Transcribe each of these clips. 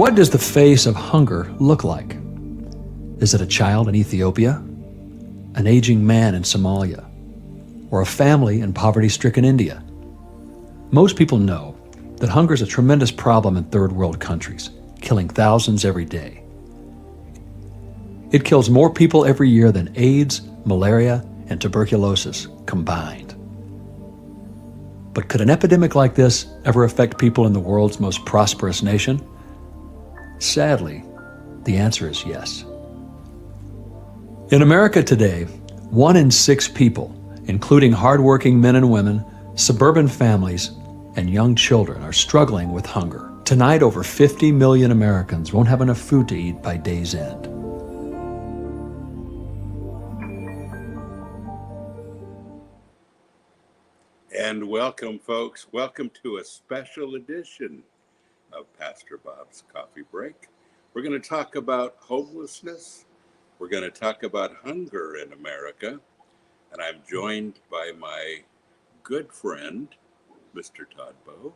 What does the face of hunger look like? Is it a child in Ethiopia, an aging man in Somalia, or a family in poverty-stricken India? Most people know that hunger is a tremendous problem in third world countries, killing thousands every day. It kills more people every year than AIDS, malaria, and tuberculosis combined. But could an epidemic like this ever affect people in the world's most prosperous nation? Sadly, the answer is yes. In America today, 1 in 6 people, including hardworking men and women, suburban families, and young children, are struggling with hunger. Tonight, over 50 million Americans won't have enough food to eat by day's end. And welcome, folks. Welcome to a special edition of Pastor Bob's Coffee Break. We're going to talk about homelessness. We're going to talk about hunger in America. And I'm joined by my good friend, Mr. Todd Bowe,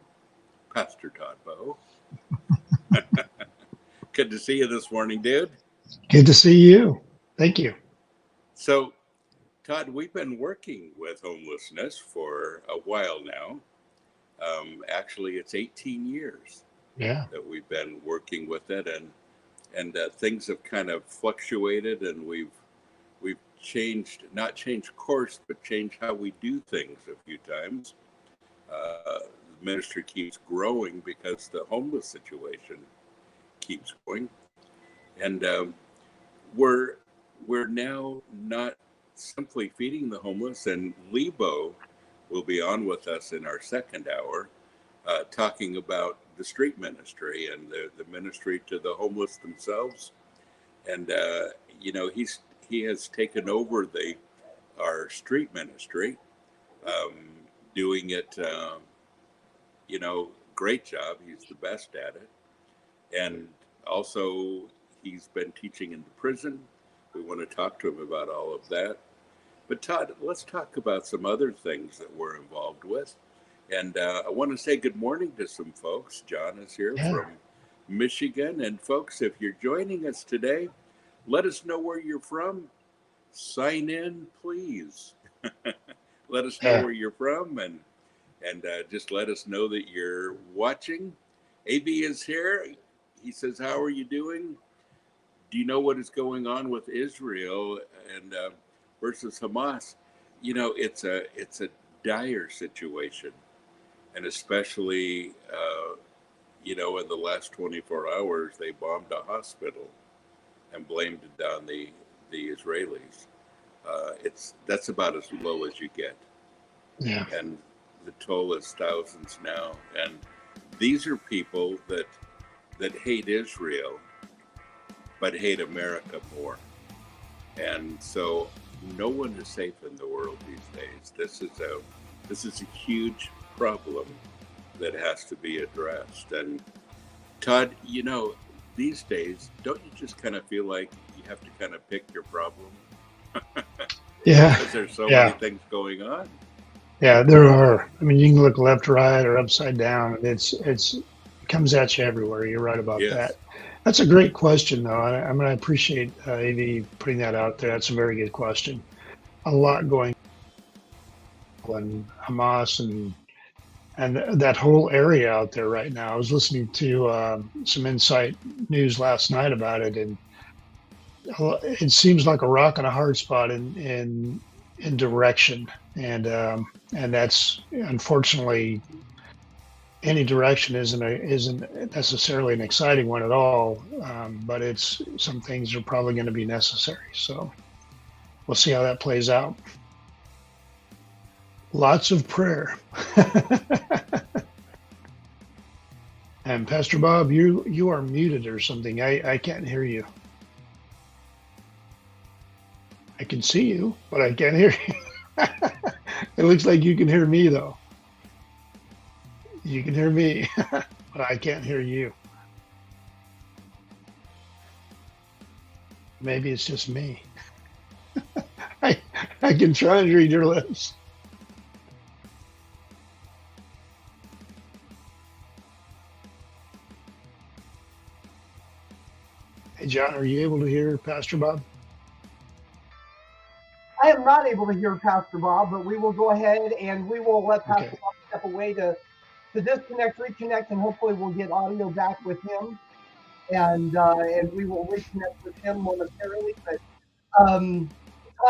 Pastor Todd Bowe. Good to see you this morning, dude. Good to see you. Thank you. So, Todd, we've been working with homelessness for a while now. Actually, it's 18 years that we've been working with it, and things have kind of fluctuated, and we've not changed course, but changed how we do things a few times. The ministry keeps growing because the homeless situation keeps going, and we're now not simply feeding the homeless, and Lebo will be on with us in our second hour, talking about the street ministry and the ministry to the homeless themselves. And he has taken over our street ministry, doing it, great job. He's the best at it. And also he's been teaching in the prison. We want to talk to him about all of that. But Todd, let's talk about some other things that we're involved with. And I want to say good morning to some folks. John is here from Michigan. And folks, if you're joining us today, let us know where you're from. Sign in, please. Let us know where you're from, and just let us know that you're watching. AV is here. He says, how are you doing? Do you know what is going on with Israel and versus Hamas? It's a dire situation, and especially in the last 24 hours, they bombed a hospital and blamed it on the Israelis. That's about as low as you get. Yeah. And the toll is thousands now, and these are people that hate Israel but hate America more. And so no one is safe in the world these days. This is a huge problem that has to be addressed. And Todd, these days, don't you just kind of feel like you have to kind of pick your problem? Yeah. Because there's so many things going on. Yeah, there are. I mean, you can look left, right, or upside down, and it comes at you everywhere. You're right about that. That's a great question, though. I appreciate AV putting that out there. That's a very good question. A lot going on Hamas and that whole area out there right now. I was listening to some Insight News last night about it, and it seems like a rock and a hard spot in direction, and that's unfortunately, any direction isn't necessarily an exciting one at all, but some things are probably going to be necessary. So we'll see how that plays out. Lots of prayer. And Pastor Bob, you are muted or something. I can't hear you. I can see you, but I can't hear you. It looks like you can hear me, though. You can hear me, but I can't hear you. Maybe it's just me. I can try and read your lips. Hey, John, are you able to hear Pastor Bob? I am not able to hear Pastor Bob, but we will go ahead and we will let Pastor Okay. Bob step away to disconnect, reconnect, and hopefully we'll get audio back with him, and we will reconnect with him momentarily. But Todd,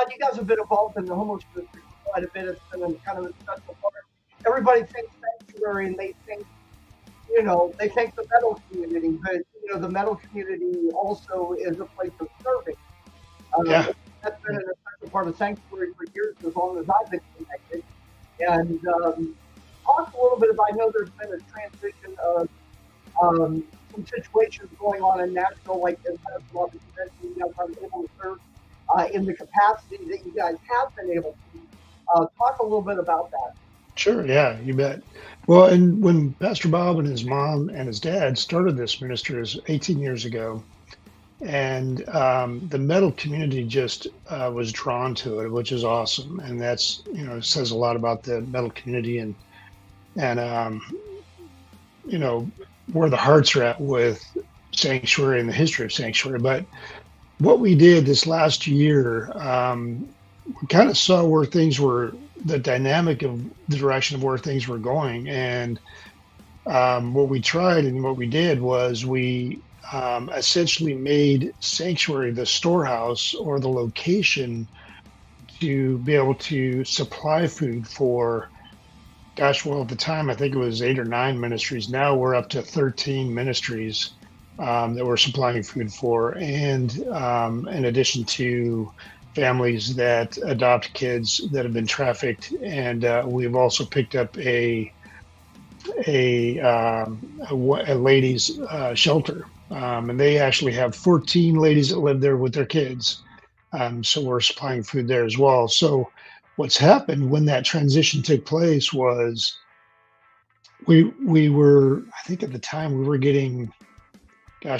you guys have been involved in the homeless ministry for quite a bit. It's been kind of a special part. Everybody thinks sanctuary, and they think, they think the metal community, but the metal community also is a place of serving. Yeah. That's been an essential part of sanctuary for years, as long as I've been connected. And talk a little bit about, I know there's been a transition of some situations going on in Nashville, like as well, that you mentioned, you guys aren't able to serve in the capacity that you guys have been able to. Talk a little bit about that. Sure. Yeah, you bet. Well, and when Pastor Bob and his mom and his dad started this ministry, it was 18 years ago, and the metal community just was drawn to it, which is awesome. And that's, says a lot about the metal community and where the hearts are at with sanctuary and the history of sanctuary. But what we did this last year, we kind of saw where things were, the dynamic of the direction of where things were going. And what we tried and what we did was we essentially made sanctuary the storehouse or the location to be able to supply food for, well, at the time, I think it was 8 or 9 ministries. Now we're up to 13 ministries that we're supplying food for. And in addition to families that adopt kids that have been trafficked. And we've also picked up a ladies shelter. And they actually have 14 ladies that live there with their kids. So we're supplying food there as well. So what's happened when that transition took place was we were, I think at the time we were getting,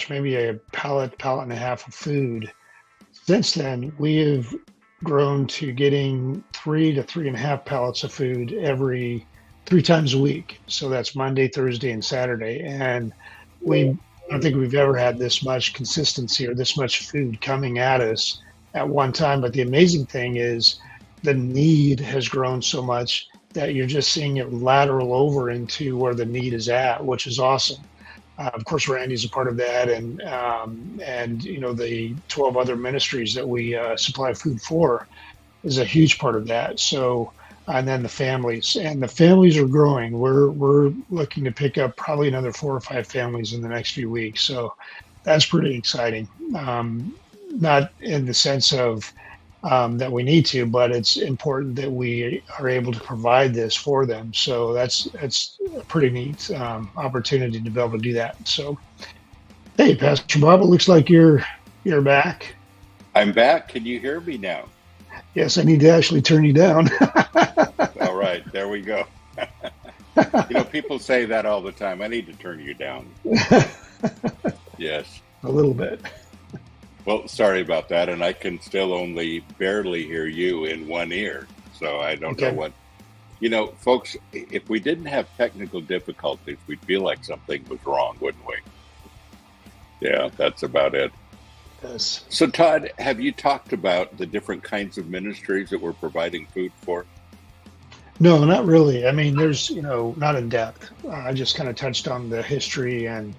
maybe a pallet and a half of food. Since then, we have grown to getting 3 to 3.5 pallets of food every 3 times a week. So that's Monday, Thursday, and Saturday. And I don't think we've ever had this much consistency or this much food coming at us at one time. But the amazing thing is the need has grown so much that you're just seeing it lateral over into where the need is at, which is awesome. Of course, Randy's a part of that, and the 12 other ministries that we supply food for is a huge part of that. So, and then the families are growing. We're looking to pick up probably another 4 or 5 families in the next few weeks. So that's pretty exciting. Not in the sense of that we need to, but it's important that we are able to provide this for them. So that's a pretty neat opportunity to be able to do that. So, hey, Pastor Bob, it looks like you're back. I'm back. Can you hear me now? Yes, I need to actually turn you down. All right, there we go. People say that all the time. I need to turn you down. Yes. A little bit. Well, sorry about that, and I can still only barely hear you in one ear, so I don't know what. Folks, if we didn't have technical difficulties, we'd feel like something was wrong, wouldn't we? Yeah, that's about it. Yes. So, Todd, have you talked about the different kinds of ministries that we're providing food for? No, not really. I mean, there's, not in depth. I just kind of touched on the history and,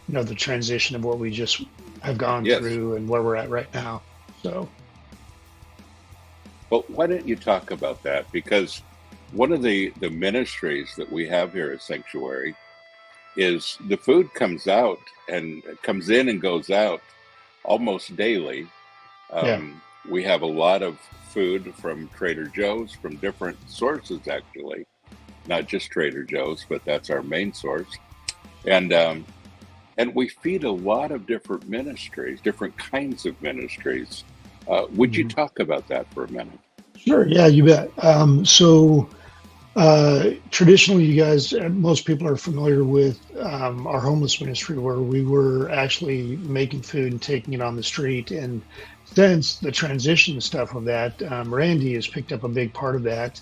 the transition of what we just have gone through and where we're at right now. So, well, why don't you talk about that? Because one of the ministries that we have here at Sanctuary is the food comes in and goes out almost daily. We have a lot of food from Trader Joe's, from different sources, actually, not just Trader Joe's, but that's our main source. And we feed a lot of different ministries, different kinds of ministries. Would you talk about that for a minute? Sure. Yeah, you bet. Traditionally, you guys, most people are familiar with our homeless ministry, where we were actually making food and taking it on the street. And since the transition stuff of that, Randy has picked up a big part of that.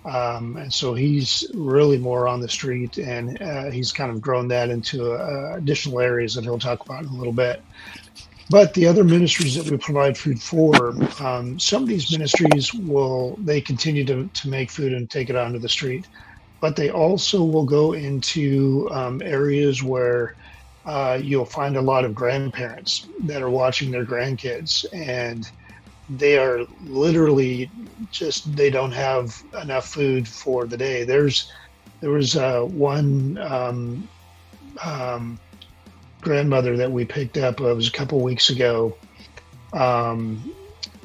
And so he's really more on the street, and he's kind of grown that into additional areas that he'll talk about in a little bit. But the other ministries that we provide food for, some of these ministries they continue to make food and take it onto the street, but they also will go into areas where you'll find a lot of grandparents that are watching their grandkids, and they are literally they don't have enough food for the day. There was one grandmother that we picked up. It was a couple weeks ago,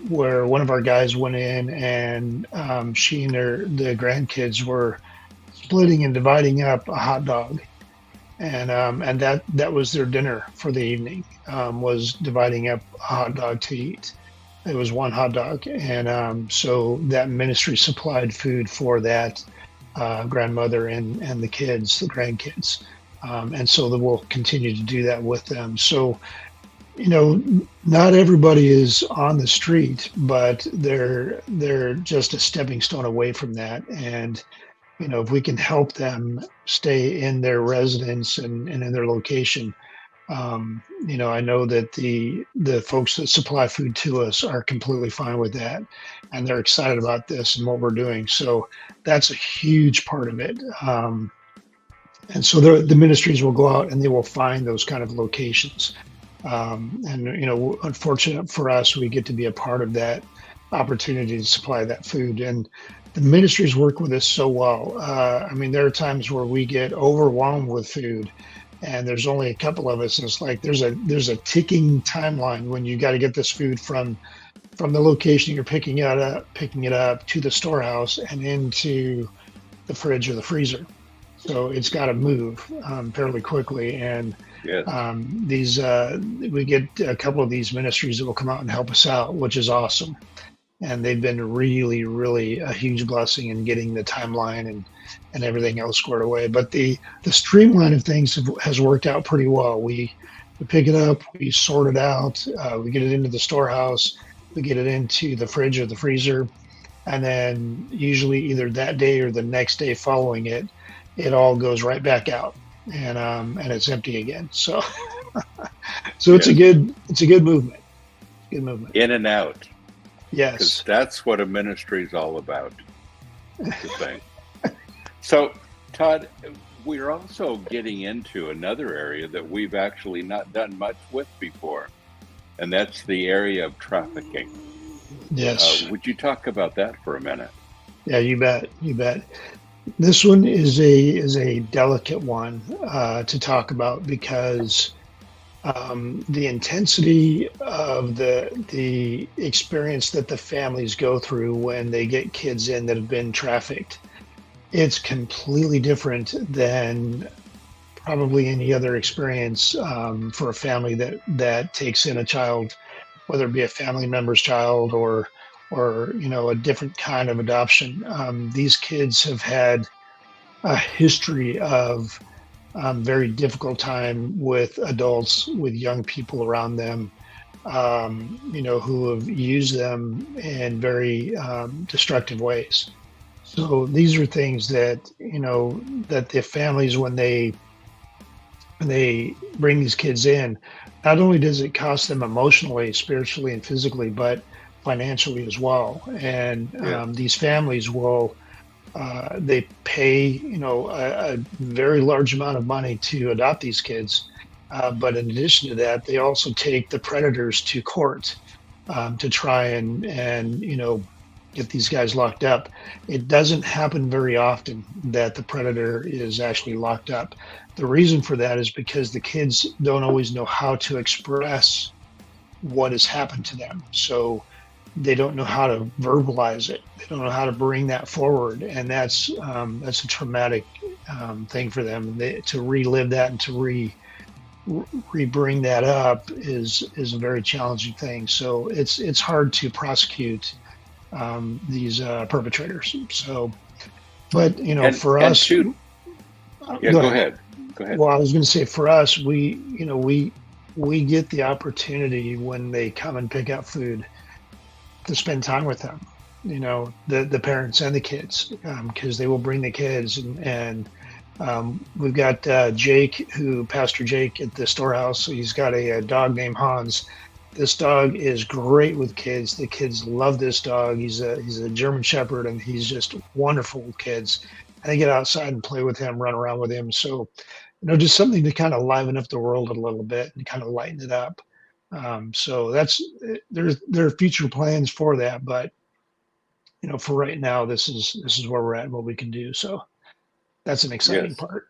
where one of our guys went in, and she and the grandkids were splitting and dividing up a hot dog, and that was their dinner for the evening, was dividing up a hot dog to eat. It was one hot dog, and so that ministry supplied food for that grandmother and the kids, the grandkids, and so we'll continue to do that with them. So, not everybody is on the street, but they're just a stepping stone away from that. And if we can help them stay in their residence and in their location, I know that the folks that supply food to us are completely fine with that, and they're excited about this and what we're doing. So that's a huge part of it. And so the ministries will go out and they will find those kind of locations. And unfortunate for us, we get to be a part of that opportunity to supply that food. And the ministries work with us so well. There are times where we get overwhelmed with food, and there's only a couple of us, and it's like there's a ticking timeline when you got to get this food from the location you're picking it up to the storehouse and into the fridge or the freezer. So it's got to move fairly quickly. And Yes. We get a couple of these ministries that will come out and help us out, which is awesome. And they've been really, really a huge blessing in getting the timeline and everything else squared away. But the streamline of things has worked out pretty well. We pick it up, we sort it out, we get it into the storehouse, we get it into the fridge or the freezer, and then usually either that day or the next day following it, it all goes right back out, and it's empty again. So it's a good movement. Good movement. In and out. Yes. Because that's what a ministry is all about, the thing. So, Todd, we're also getting into another area that we've actually not done much with before, and that's the area of trafficking. Yes. Would you talk about that for a minute? Yeah, you bet. This one is a delicate one to talk about, because the intensity of the experience that the families go through when they get kids in that have been trafficked, it's completely different than probably any other experience for a family that takes in a child, whether it be a family member's child or a different kind of adoption. These kids have had a history of very difficult time with adults, with young people around them, who have used them in very destructive ways. So these are things that that the families, when they bring these kids in, not only does it cost them emotionally, spiritually, and physically, but financially as well. And these families will they pay a very large amount of money to adopt these kids, but in addition to that, they also take the predators to court to try and get these guys locked up. It doesn't happen very often that the predator is actually locked up. The reason for that is because the kids don't always know how to express what has happened to them. So they don't know how to verbalize it. They don't know how to bring that forward, and that's a traumatic thing for them. To relive that and to re-bring that up is a very challenging thing. So it's hard to prosecute these perpetrators. So, but for us, go ahead. Well, I was going to say, for us, we get the opportunity when they come and pick up food to spend time with them, the parents and the kids, because they will bring the kids, and we've got Pastor Jake at the storehouse. So he's got a dog named Hans, This dog is great with kids. The kids love this dog. He's a German Shepherd, and he's just wonderful with kids. And they get outside and play with him, run around with him. So, just something to kind of liven up the world a little bit and kind of lighten it up. So there are future plans for that, but for right now, this is where we're at and what we can do. So that's an exciting Yes, part.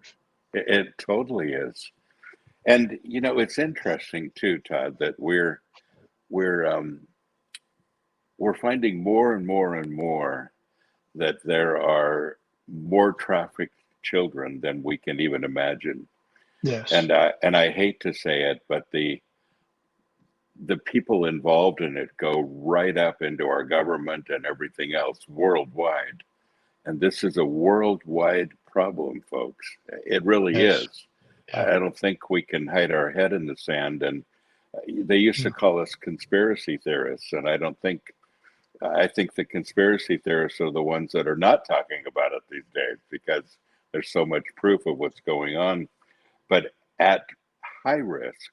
it totally is. And it's interesting too, Todd, that we're we're finding more and more and more that there are more trafficked children than we can even imagine. Yes. And I hate to say it, but the people involved in it go right up into our government and everything else worldwide. And this is a worldwide problem, folks. It really Yes. is. Yeah. I don't think we can hide our head in the sand. And they used to call us conspiracy theorists, and I think the conspiracy theorists are the ones that are not talking about it these days because there's so much proof of what's going on. But at high risk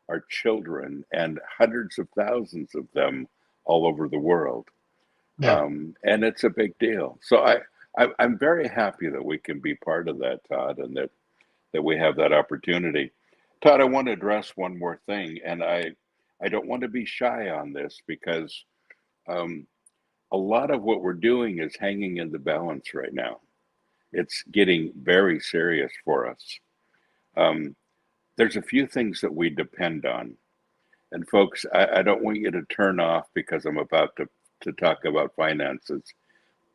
are children, and hundreds of thousands of them all over the world. Yeah. And it's a big deal. So I'm very happy that we can be part of that, Todd, and that we have that opportunity. Todd, I want to address one more thing, and I don't want to be shy on this because um, a lot of what we're doing is hanging in the balance right now. It's getting very serious for us. Um, there's a few things that we depend on. And folks, I don't want you to turn off because I'm about to talk about finances,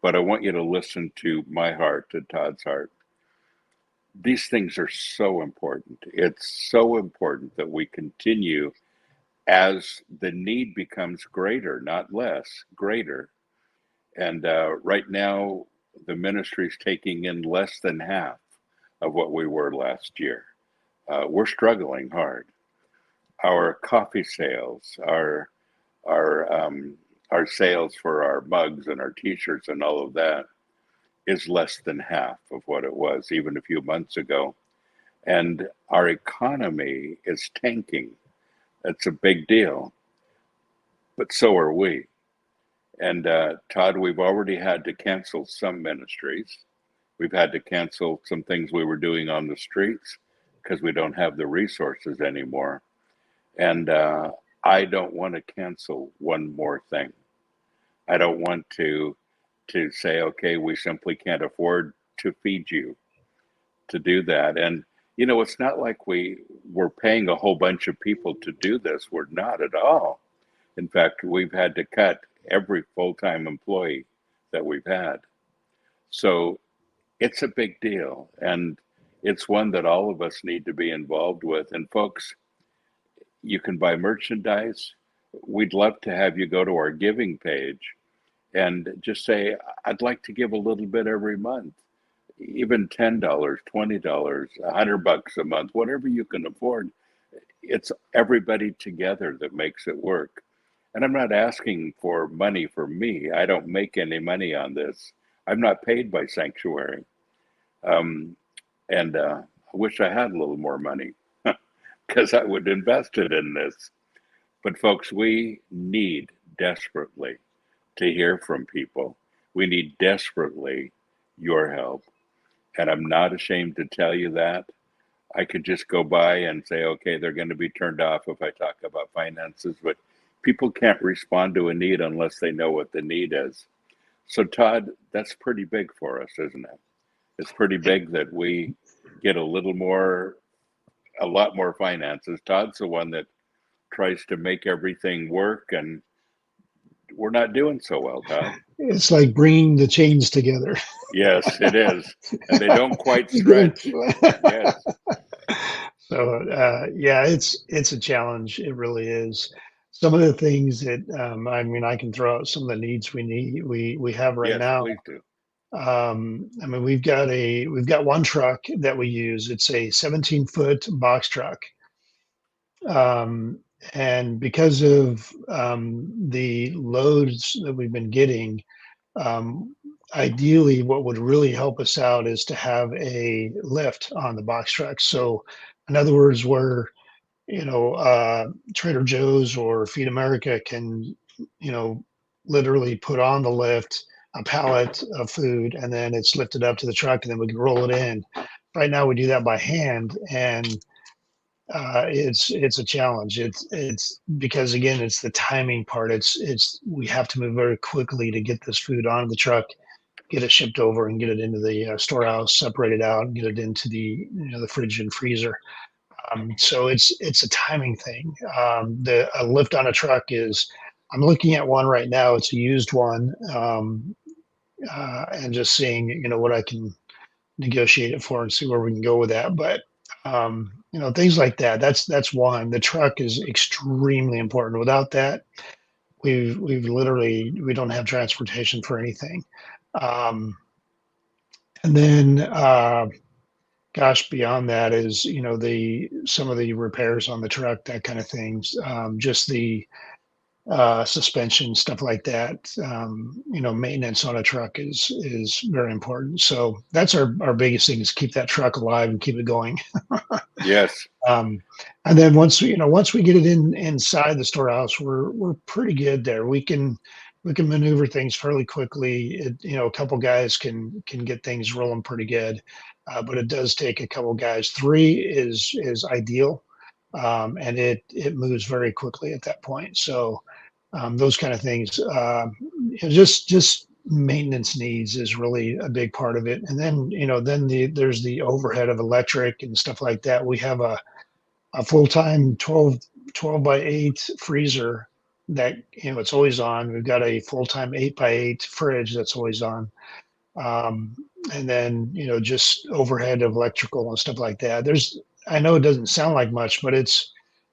but I want you to listen to my heart, to Todd's heart. These things are so important. It's so important that we continue as the need becomes greater, not less, greater. And right now, the ministry is taking in less than half of what we were last year. We're struggling hard. Our coffee sales, our sales for our mugs and our T-shirts and all of that is less than half of what it was even a few months ago. And our economy is tanking. That's a big deal, but so are we. And Todd, we've already had to cancel some ministries. We've had to cancel some things we were doing on the streets because we don't have the resources anymore. And I don't want to cancel one more thing. I don't want to say, okay, we simply can't afford to feed you, to do that. And it's not like we're paying a whole bunch of people to do this. We're not at all. In fact, we've had to cut every full-time employee that we've had. So it's a big deal, and it's one that all of us need to be involved with. And folks, you can buy merchandise. We'd love to have you go to our giving page and just say, I'd like to give a little bit every month, even $10, $20, $100 a month, whatever you can afford. It's everybody together that makes it work. And I'm not asking for money for me. I don't make any money on this. I'm not paid by Sanctuary. And I wish I had a little more money because I would invest it in this. But folks, we need desperately to hear from people. We need desperately your help. And I'm not ashamed to tell you that. I could just go by and say, okay, they're going to be turned off if I talk about finances, but people can't respond to a need unless they know what the need is. So, Todd, that's pretty big for us, isn't it? It's pretty big that we get a lot more finances. Todd's the one that tries to make everything work, and we're not doing so well, Todd. It's like bringing the chains together. Yes, it is. And they don't quite stretch. Yes. So yeah, it's a challenge. It really is. Some of the things that I can throw out some of the needs we have right Yes, now. please do. We've got one truck that we use. It's a 17-foot box truck. And because of the loads that we've been getting, ideally, what would really help us out is to have a lift on the box truck. So, in other words, where Trader Joe's or Feed America can, literally put on the lift a pallet of food, and then it's lifted up to the truck, and then we can roll it in. Right now, we do that by hand, and it's a challenge. It's because, again, it's the timing part. It's we have to move very quickly to get this food onto the truck, get it shipped over, and get it into the storehouse, separate it out, and get it into the fridge and freezer. So it's a timing thing. The a lift on a truck is. I'm looking at one right now. It's a used one, and just seeing what I can negotiate it for and see where we can go with that. But things like that. That's one. The truck is extremely important. Without that, we've literally we don't have transportation for anything. Um, and then gosh, beyond that is the some of the repairs on the truck, that kind of things. Just the suspension, stuff like that. Maintenance on a truck is very important. So that's our biggest thing, is keep that truck alive and keep it going. Yes. And then once we get it inside the storehouse, we're pretty good there. We can maneuver things fairly quickly. A couple guys can get things rolling pretty good, but it does take a couple guys. Three is ideal, and it moves very quickly at that point. So those kind of things. Just maintenance needs is really a big part of it. And then there's the overhead of electric and stuff like that. We have a full-time 12 by 8 freezer that it's always on. We've got a full-time 8 by 8 fridge that's always on. Um, and then just overhead of electrical and stuff like that. I know it doesn't sound like much, but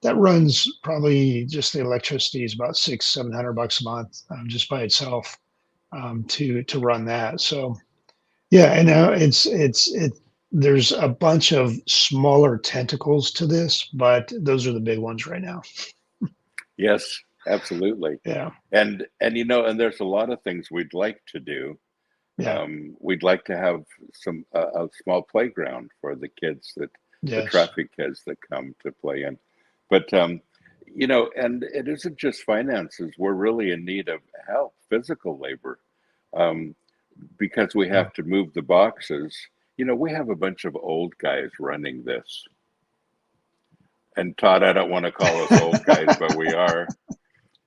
that runs probably, just the electricity is about $600-700 a month, just by itself, to run that. So yeah, and now there's a bunch of smaller tentacles to this, but those are the big ones right now. Yes, absolutely. Yeah, And there's a lot of things we'd like to do. yeah, We'd like to have a small playground for the kids, the yes, traffic kids that come to play in. But and it isn't just finances. We're really in need of help, physical labor, um, because we yeah, have to move the boxes. We have a bunch of old guys running this. And Todd, I don't want to call us old guys, but we are.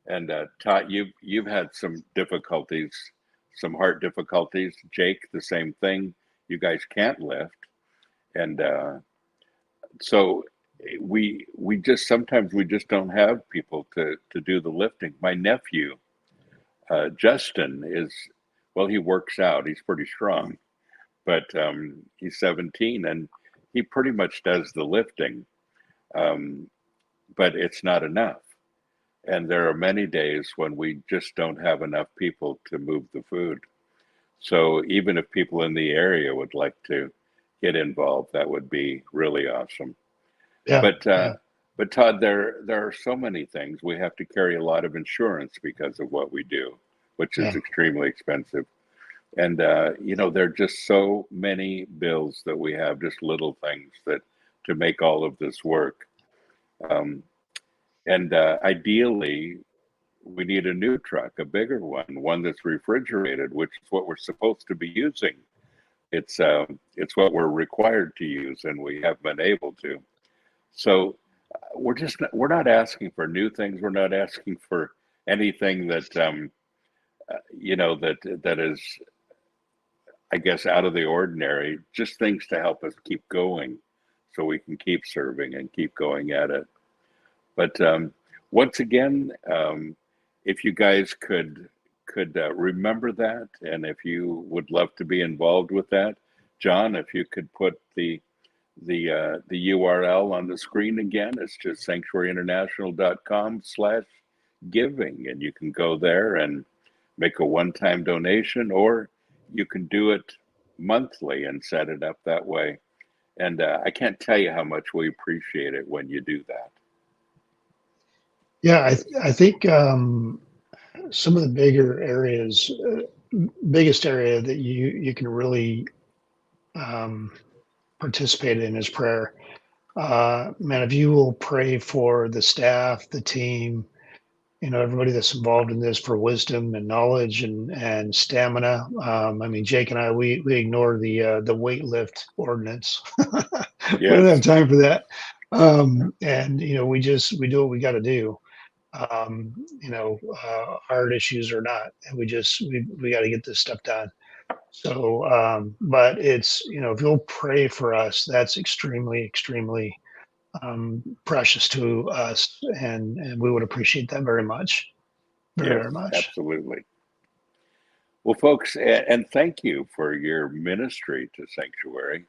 And Todd, you've had some difficulties, some heart difficulties. Jake, the same thing. You guys can't lift, and so we just sometimes we just don't have people to do the lifting. My nephew, Justin, he works out. He's pretty strong, but he's 17 and he pretty much does the lifting, but it's not enough. And there are many days when we just don't have enough people to move the food. So even if people in the area would like to get involved, that would be really awesome. yeah, But yeah, but Todd, there are so many things. We have to carry a lot of insurance because of what we do, which is yeah. extremely expensive. And there are just so many bills that we have, just little things that to make all of this work. Um, and ideally, we need a new truck, a bigger one that's refrigerated, which is what we're supposed to be using. It's what we're required to use, and we have been able to. So we're not asking for new things. We're not asking for anything that that is, I guess, out of the ordinary. Just things to help us keep going, so we can keep serving and keep going at it. But once again, if you guys could remember that, and if you would love to be involved with that, John, if you could put the URL on the screen again. It's just sanctuaryinternational.com/giving, and you can go there and make a one-time donation, or you can do it monthly and set it up that way. And I can't tell you how much we appreciate it when you do that. Yeah, I think some of the biggest area that you can really participate in is prayer. Man, if you will pray for the staff, the team, everybody that's involved in this for wisdom and knowledge and stamina. I mean, Jake and I, we ignore the weight lift ordinance. We don't have Yes. time for that. And we do what we got to do. Hard issues or not, and we got to get this stuff done. So, but it's if you'll pray for us, that's extremely, extremely precious to us, and we would appreciate that very much. Very, Yes, very much. absolutely. Well, folks, and thank you for your ministry to Sanctuary.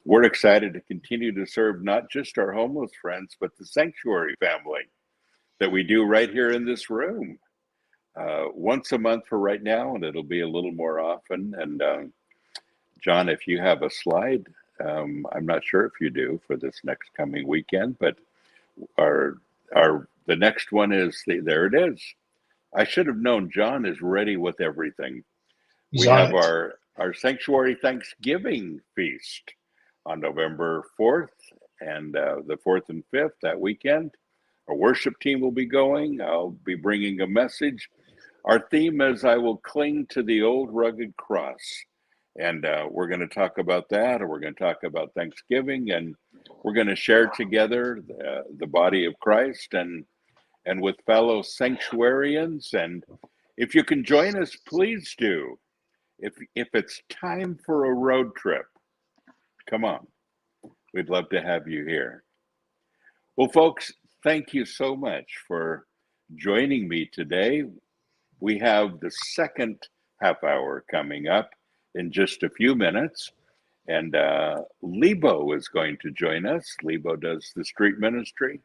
We're excited to continue to serve not just our homeless friends, but the Sanctuary family that we do right here in this room. Once a month for right now, and it'll be a little more often. And John, if you have a slide, I'm not sure if you do for this next coming weekend, but the next one is there it is. I should have known John is ready with everything. He's We on have it. our Sanctuary Thanksgiving feast on November 4th and the 4th and 5th that weekend. Our worship team will be going. I'll be bringing a message. Our theme is I will cling to the old rugged cross. And we're going to talk about that, and we're going to talk about Thanksgiving, and we're going to share together the body of Christ and with fellow sanctuarians. And if you can join us, please do. If it's time for a road trip, come on. We'd love to have you here. Well, folks, thank you so much for joining me today. We have the second half hour coming up in just a few minutes. And Lebo is going to join us. Lebo does the street ministry.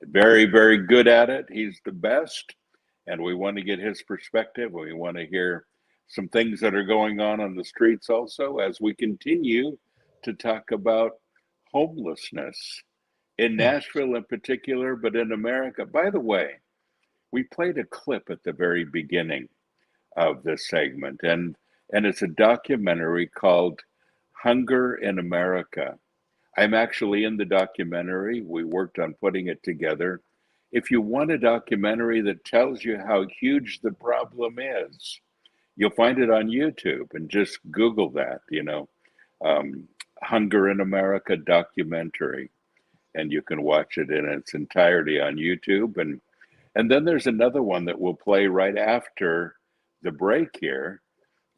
Very, very good at it. He's the best. And we want to get his perspective. We want to hear some things that are going on the streets also as we continue to talk about homelessness in Nashville in particular, but in America. By the way, we played a clip at the very beginning of this segment, and it's a documentary called Hunger in America. I'm actually in the documentary. We worked on putting it together. If you want a documentary that tells you how huge the problem is, you'll find it on YouTube, and just Google that, Hunger in America documentary, and you can watch it in its entirety on YouTube. And then there's another one that we'll play right after the break here,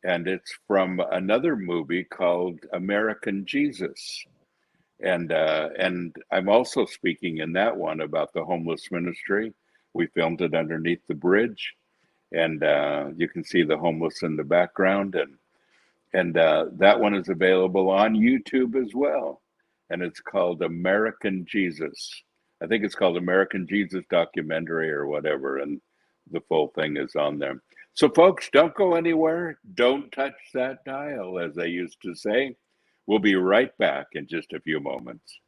and it's from another movie called American Jesus. And I'm also speaking in that one about the homeless ministry. We filmed it underneath the bridge, and you can see the homeless in the background. And that one is available on YouTube as well. And it's called American Jesus. I think it's called American Jesus Documentary or whatever. And the full thing is on there. So folks, don't go anywhere. Don't touch that dial, as they used to say. We'll be right back in just a few moments.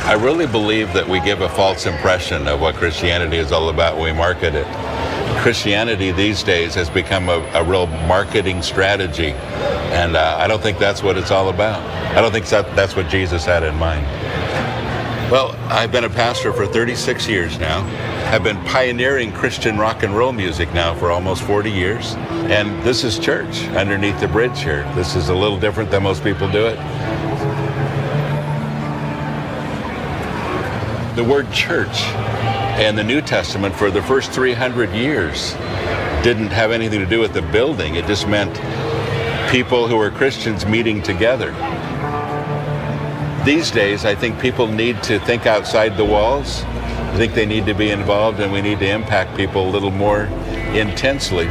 I really believe that we give a false impression of what Christianity is all about when we market it. Christianity these days has become a real marketing strategy, and I don't think that's what it's all about. I don't think that's what Jesus had in mind. Well, I've been a pastor for 36 years now, have been pioneering Christian rock and roll music now for almost 40 years. And this is church underneath the bridge here. This is a little different than most people do it. The word church in the New Testament for the first 300 years didn't have anything to do with the building. It just meant people who were Christians meeting together. These days, I think people need to think outside the walls. I think they need to be involved, and we need to impact people a little more intensely.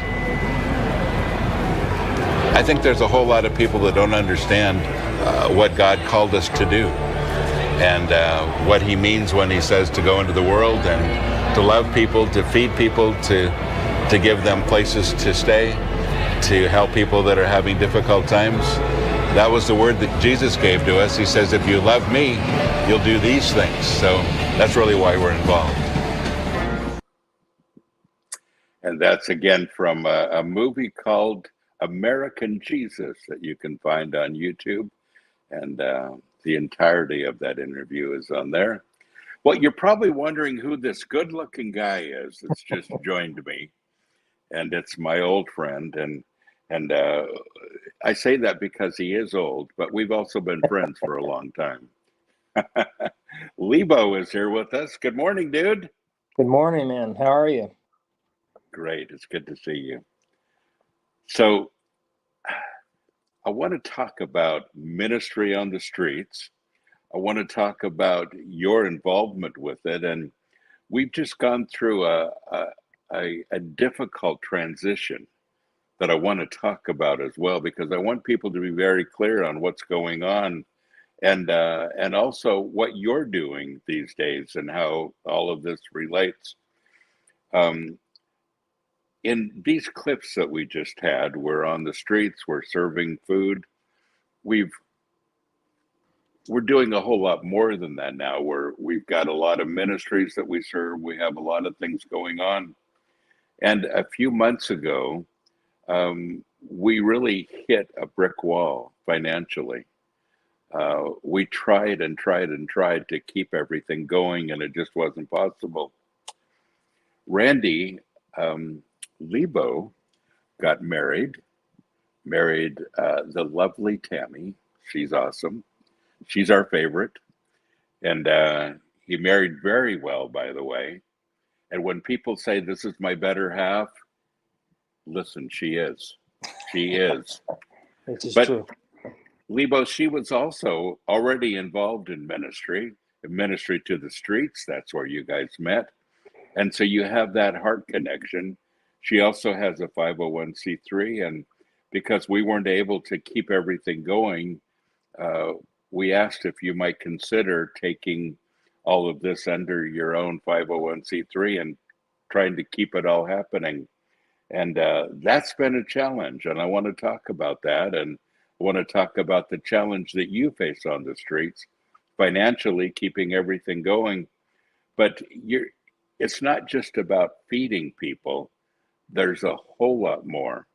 I think there's a whole lot of people that don't understand what God called us to do, and what he means when he says to go into the world and to love people, to feed people, to give them places to stay, to help people that are having difficult times. That was the word that Jesus gave to us. He says, if you love me, you'll do these things. So that's really why we're involved. And that's again from a movie called American Jesus that you can find on YouTube. And the entirety of that interview is on there. Well, you're probably wondering who this good-looking guy is that's just joined me. And it's my old friend. And I say that because he is old, but we've also been friends for a long time. Lebo is here with us. Good morning, dude. Good morning, man. How are you? Great. It's good to see you. So I want to talk about ministry on the streets. I want to talk about your involvement with it. And we've just gone through a difficult transition that I want to talk about as well, because I want people to be very clear on what's going on, and also what you're doing these days and how all of this relates. In these clips that we just had, we're on the streets, we're serving food. We're doing a whole lot more than that now. We've got a lot of ministries that we serve. We have a lot of things going on. And a few months ago, we really hit a brick wall financially. We tried and tried and tried to keep everything going, and it just wasn't possible. Randy Lebo got married the lovely Tammy. She's awesome. She's our favorite. And he married very well, by the way. And when people say, this is my better half, listen, she is. She is. This is But true. Lebo, she was also already involved in ministry to the streets. That's where you guys met. And so you have that heart connection. She also has a 501c3. And because we weren't able to keep everything going, we asked if you might consider taking all of this under your own 501c3 and trying to keep it all happening. And that's been a challenge. And I want to talk about that. And I want to talk about the challenge that you face on the streets, financially keeping everything going. But it's not just about feeding people. There's a whole lot more.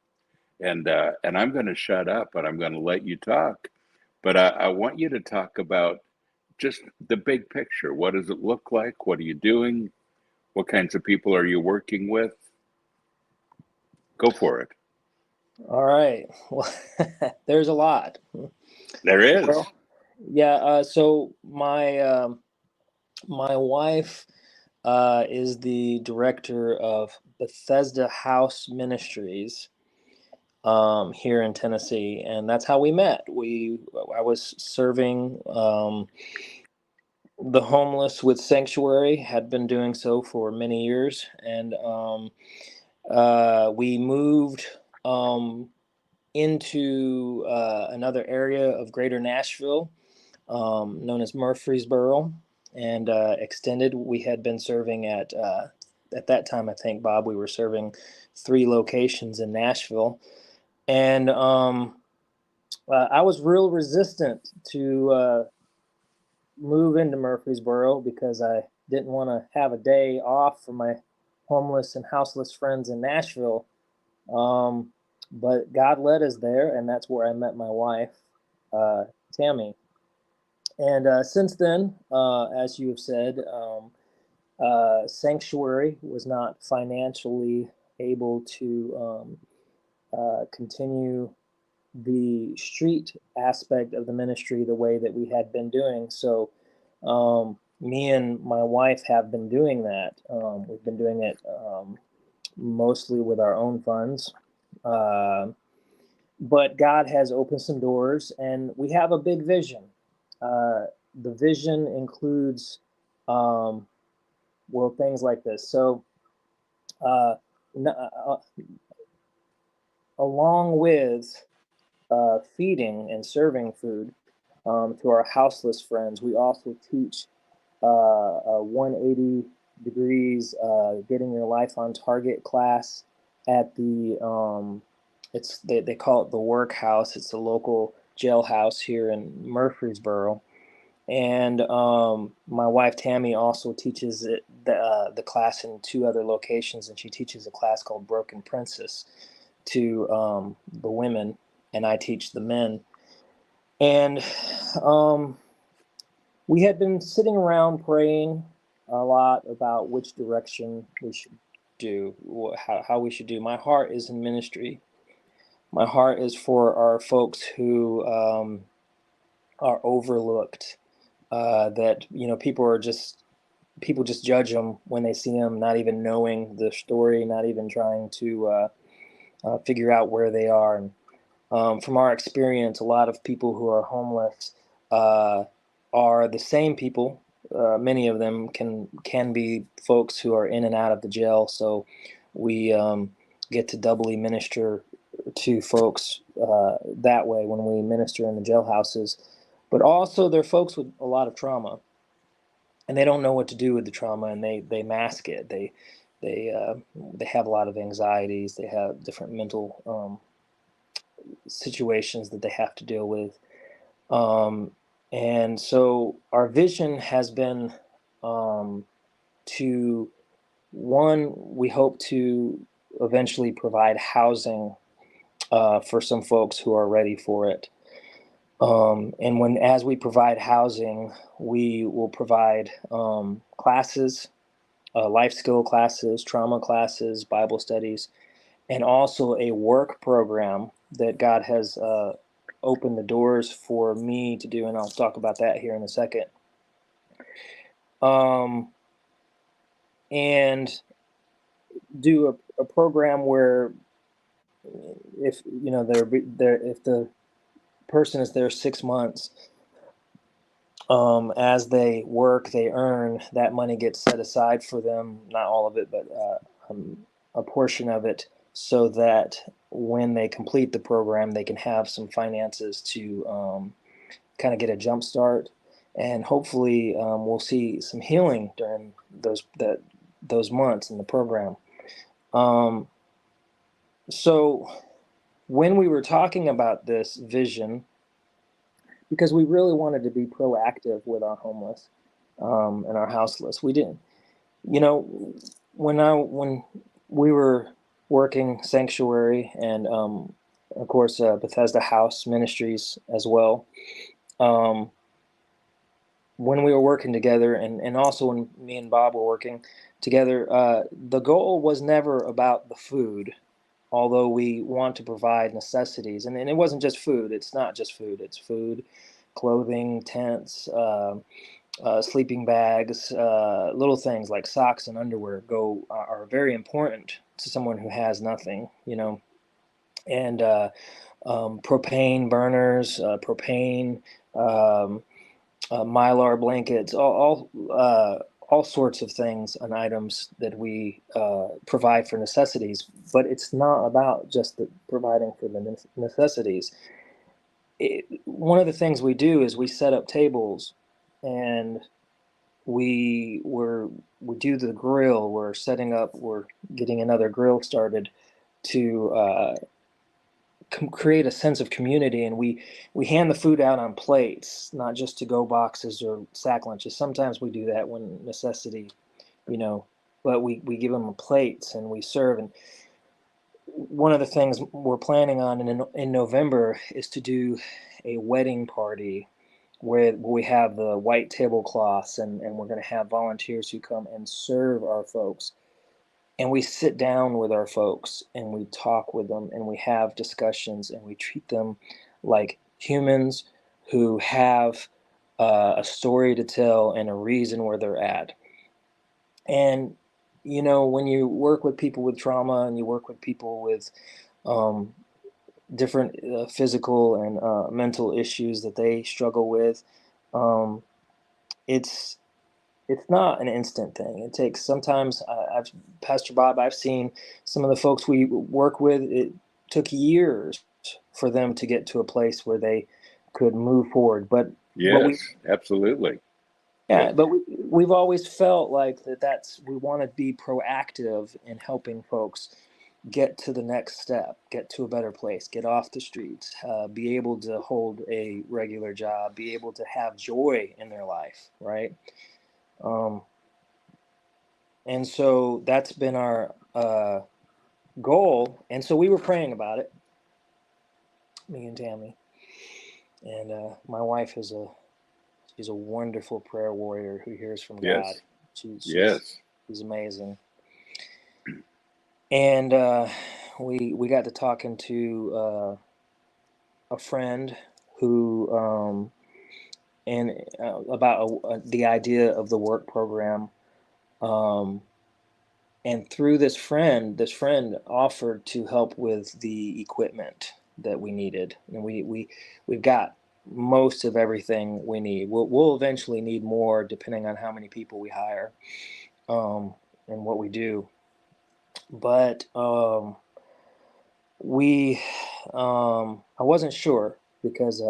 And I'm going to shut up and I'm going to let you talk. But I want you to talk about just the big picture. What does it look like? What are you doing? What kinds of people are you working with? Go for it. All right. Well, there's a lot. There is. Well, yeah. So my wife is the director of Bethesda House Ministries here in Tennessee, and that's how we met. I was serving the homeless with Sanctuary, had been doing so for many years, and we moved into another area of Greater Nashville, known as Murfreesboro, and extended. We had been serving at that time, I think, Bob, we were serving 3 locations in Nashville. And I was real resistant to move into Murfreesboro because I didn't want to have a day off for my homeless and houseless friends in Nashville. But God led us there, and that's where I met my wife, Tammy. And since then, as you have said, Sanctuary was not financially able to continue the street aspect of the ministry the way that we had been doing. So me and my wife have been doing that. We've been doing it mostly with our own funds. But God has opened some doors, and we have a big vision. The vision includes, things like this. So, along with feeding and serving food to our houseless friends, we also teach a 180 degrees getting your life on target class at the they call it the workhouse. It's a local jailhouse here in Murfreesboro. And my wife Tammy also teaches the class in 2 other locations, and she teaches a class called Broken Princess to the women, and I teach the men. And we had been sitting around praying a lot about which direction we should do, how we should do. My heart is in ministry. My heart is for our folks who are overlooked. That people just judge them when they see them, not even knowing the story, not even trying to figure out where they are. And from our experience, a lot of people who are homeless are the same people. Many of them can be folks who are in and out of the jail. So we get to doubly minister to folks that way when we minister in the jailhouses. But also they're folks with a lot of trauma, and they don't know what to do with the trauma, and they mask it. They have a lot of anxieties. They have different mental situations that they have to deal with. And so our vision has been to, one, we hope to eventually provide housing for some folks who are ready for it. And as we provide housing, we will provide classes, life skill classes, trauma classes, Bible studies, and also a work program that God has opened the doors for me to do, and I'll talk about that here in a second. And do a program where if if the person is there 6 months, as they work, they earn, that money gets set aside for them, not all of it, but a portion of it, so that when they complete the program, they can have some finances to kind of get a jump start. And hopefully we'll see some healing during those months in the program. So when we were talking about this vision, because we really wanted to be proactive with our homeless and our houseless, we didn't, when we were working Sanctuary and of course Bethesda House Ministries as well, when we were working together, and also when me and Bob were working together, the goal was never about the food, although we want to provide necessities. And it wasn't just food. It's not just food. It's food, clothing, tents, sleeping bags, little things like socks and underwear are very important to someone who has nothing, and propane burners, propane, Mylar blankets, all sorts of things and items that we provide for necessities. But it's not about just providing for the necessities. One of the things we do is we set up tables, and we do the grill. We're getting another grill started to create a sense of community, and we hand the food out on plates, not just to-go boxes or sack lunches. Sometimes we do that when necessity, but we give them plates and we serve. And one of the things we're planning on in November is to do a wedding party where we have the white tablecloths, and we're going to have volunteers who come and serve our folks. And we sit down with our folks and we talk with them and we have discussions and we treat them like humans who have a story to tell and a reason where they're at. And, you know, when you work with people with trauma and you work with people with um, different physical and mental issues that they struggle with, um, it's it's not an instant thing. It takes sometimes. I've Pastor Bob. I've seen some of the folks we work with. It took years for them to get to a place where they could move forward. But we, Yes, absolutely. yeah, Yes. but we've always felt like that's we want to be proactive in helping folks get to the next step, get to a better place, get off the streets, be able to hold a regular job, be able to have joy in their life, right? Um, and so that's been our goal. And so we were praying about it, me and Tammy. And my wife is she's a wonderful prayer warrior who hears from God. Yes. She's Yes. she's amazing. And we got to talking to a friend who and about the idea of the work program. Um, and through this friend offered to help with the equipment that we needed, and we've got most of everything we need. We'll eventually need more depending on how many people we hire, um, and what we do. But we I wasn't sure because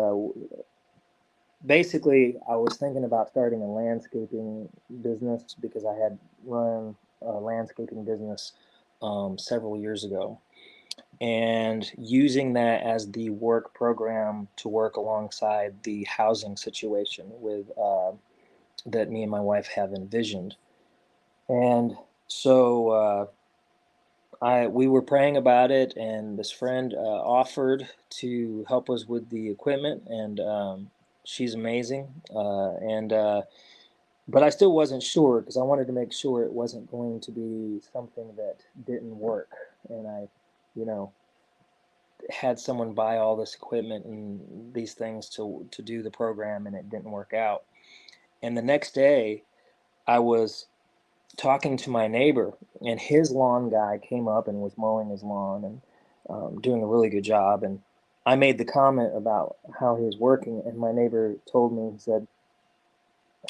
basically I was thinking about starting a landscaping business because I had run a landscaping business several years ago, and using that as the work program to work alongside the housing situation with that me and my wife have envisioned. And so we were praying about it, and this friend offered to help us with the equipment, and she's amazing. But I still wasn't sure because I wanted to make sure it wasn't going to be something that didn't work, and I, you know, had someone buy all this equipment and these things to do the program, and it didn't work out. And the next day, I was talking to my neighbor, and his lawn guy came up and was mowing his lawn and doing a really good job. And I made the comment about how he was working, and my neighbor told me, he said,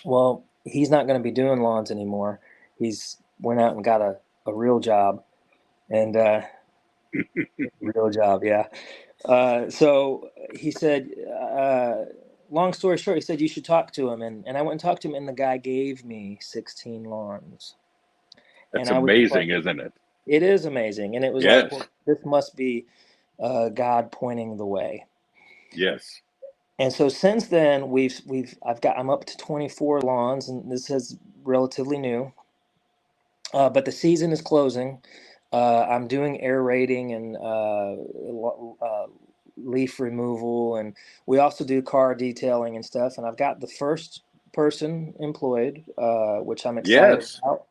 "Well, he's not going to be doing lawns anymore. He's went out and got a real job." And real job, yeah. So he said, long story short, he said, "You should talk to him." And I went and talked to him, and the guy gave me 16 lawns. That's And I was just like, amazing, isn't it? it is amazing. And it was like, Yes. well, this must be God pointing the way. Yes. And so since then, I'm up to 24 lawns, and this is relatively new. But the season is closing. I'm doing aerating and leaf removal, and we also do car detailing and stuff. And I've got the first person employed, which I'm excited Yes. about.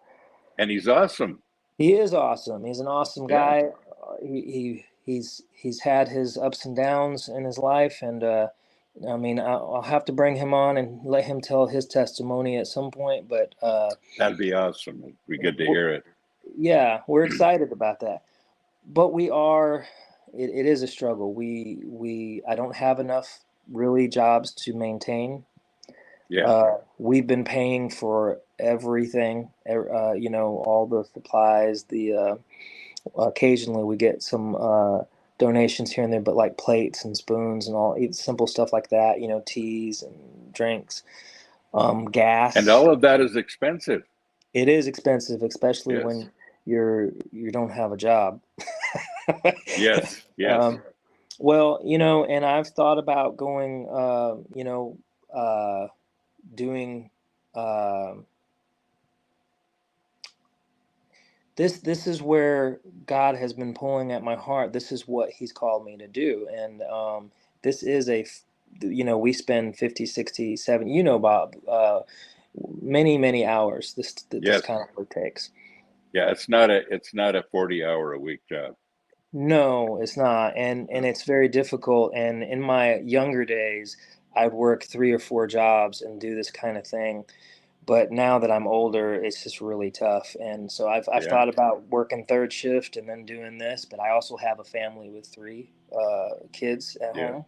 And he's awesome. He is awesome. He's an awesome Yeah. guy. He's had his ups and downs in his life, and I mean, I'll have to bring him on and let him tell his testimony at some point. But That'd be awesome. It'd be good to hear it. yeah, we're excited about that. But we are. It is a struggle. I don't have enough really jobs to maintain. Yeah. We've been paying for everything. You know, all the supplies. Occasionally we get some donations here and there, but like plates and spoons and all simple stuff like that. You know, teas and drinks, gas. And all of that is expensive. It is expensive, especially Yes. when you don't have a job. Yes. Yes. Well, you know, and I've thought about going, you know, doing this is where God has been pulling at my heart. This is what He's called me to do, and this is we spend 50, 60, 70, Bob, many hours this Yes. kind of work takes. Yeah, it's not a 40-hour-a-week job. No, it's not. And it's very difficult. And in my younger days, I'd work 3 or 4 jobs and do this kind of thing. But now that I'm older, it's just really tough. And so I've Yeah. thought about working third shift and then doing this, but I also have a family with 3 kids at Yeah. home.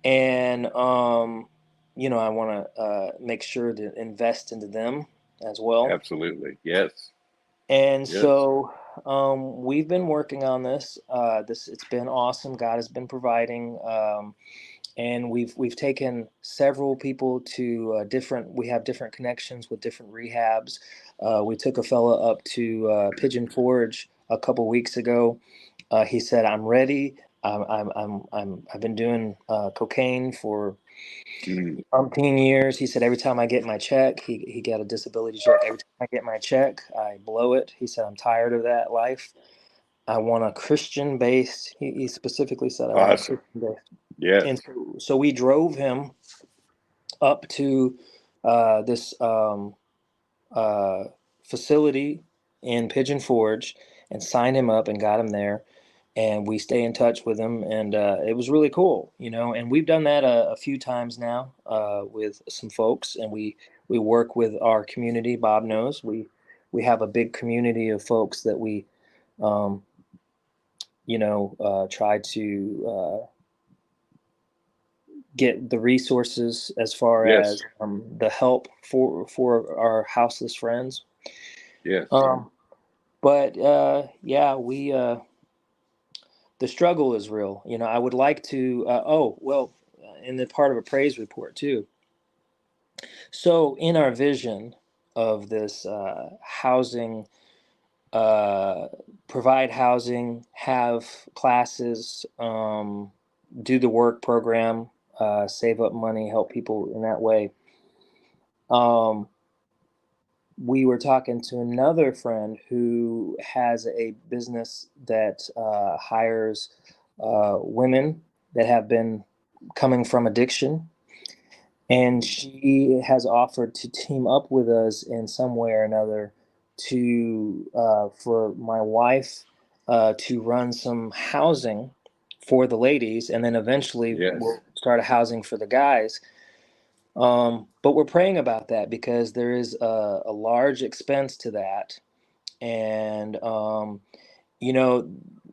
And I want to make sure to invest into them as well. Absolutely. Yes. And Yes. so we've been working on this. It's been awesome. God has been providing, and we've taken several people to different. We have different connections with different rehabs. We took a fella up to Pigeon Forge a couple weeks ago. He said, "I'm ready. I've been doing cocaine for Mm. umpteen years." He said, "Every time I get my check," he got a disability check. "Every time I get my check, I blow it." He said, "I'm tired of that life. I want a Christian based." He specifically said, "I want a Awesome. Christian based." Yes. And so we drove him up to this facility in Pigeon Forge and signed him up and got him there. And we stay in touch with him, and it was really cool, And we've done that a few times now with some folks, and we work with our community. Bob knows we have a big community of folks that we, try to get the resources as far Yes. as the help for our houseless friends. Yes. But yeah, we. The struggle is real. I would like to, in the part of a praise report too. So in our vision of this housing, provide housing, have classes, do the work program, save up money, help people in that way. We were talking to another friend who has a business that hires women that have been coming from addiction. And she has offered to team up with us in some way or another for my wife to run some housing for the ladies. And then eventually we'll start a housing for the guys. But we're praying about that because there is a large expense to that. And,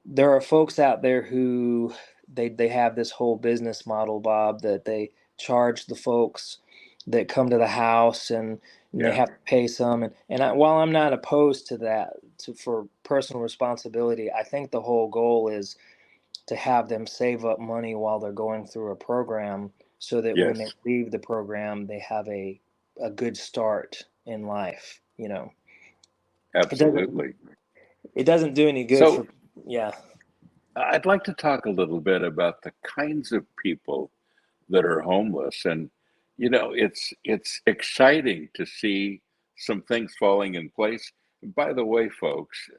there are folks out there who they have this whole business model, Bob, that they charge the folks that come to the house and they have to pay some. While I'm not opposed to that, for personal responsibility, I think the whole goal is to have them save up money while they're going through a program so that when they leave the program, they have a good start in life, Absolutely. It doesn't do any good for, yeah. I'd like to talk a little bit about the kinds of people that are homeless. And, it's exciting to see some things falling in place. And by the way, folks,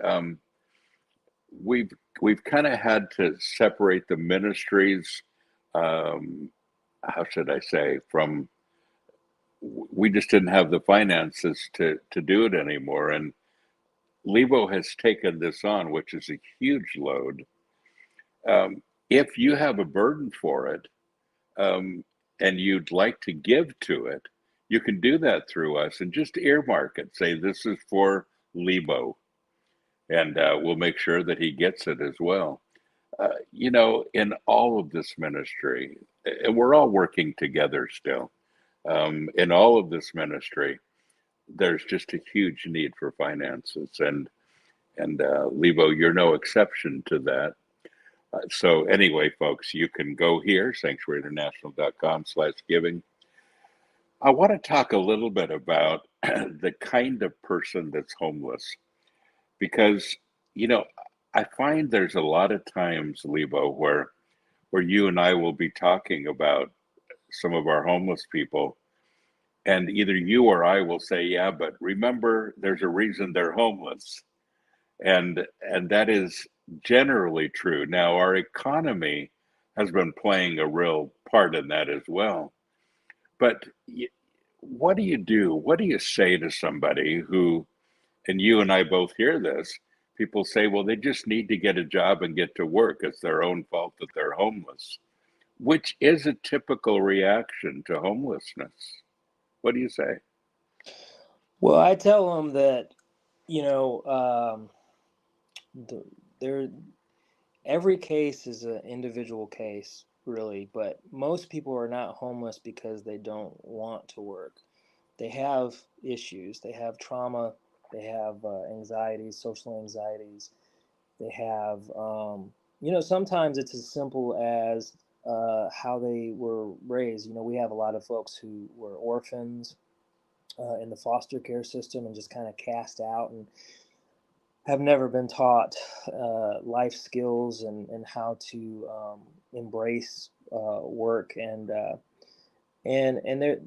we've kind of had to separate the ministries, how should I say, from we just didn't have the finances to do it anymore. And Lebo has taken this on, which is a huge load. If you have a burden for it, and you'd like to give to it, you can do that through us and just earmark it. Say, this is for Lebo, and we'll make sure that he gets it as well. In all of this ministry, and we're all working together still, in all of this ministry, there's just a huge need for finances. And Lebo, you're no exception to that. So anyway, folks, you can go here, sanctuaryinternational.com/giving. I want to talk a little bit about the kind of person that's homeless, because, I find there's a lot of times, Lebo, where you and I will be talking about some of our homeless people, and either you or I will say, yeah, but remember, there's a reason they're homeless. And that is generally true. Now, our economy has been playing a real part in that as well. But what do you do? What do you say to somebody who, and you and I both hear this, people say, well, they just need to get a job and get to work. It's their own fault that they're homeless, which is a typical reaction to homelessness. What do you say? Well, I tell them that, there every case is an individual case, really, but most people are not homeless because they don't want to work. They have issues, they have trauma, they have anxieties, social anxieties. They have, sometimes it's as simple as how they were raised. We have a lot of folks who were orphans in the foster care system and just kind of cast out and have never been taught life skills and how to embrace work and there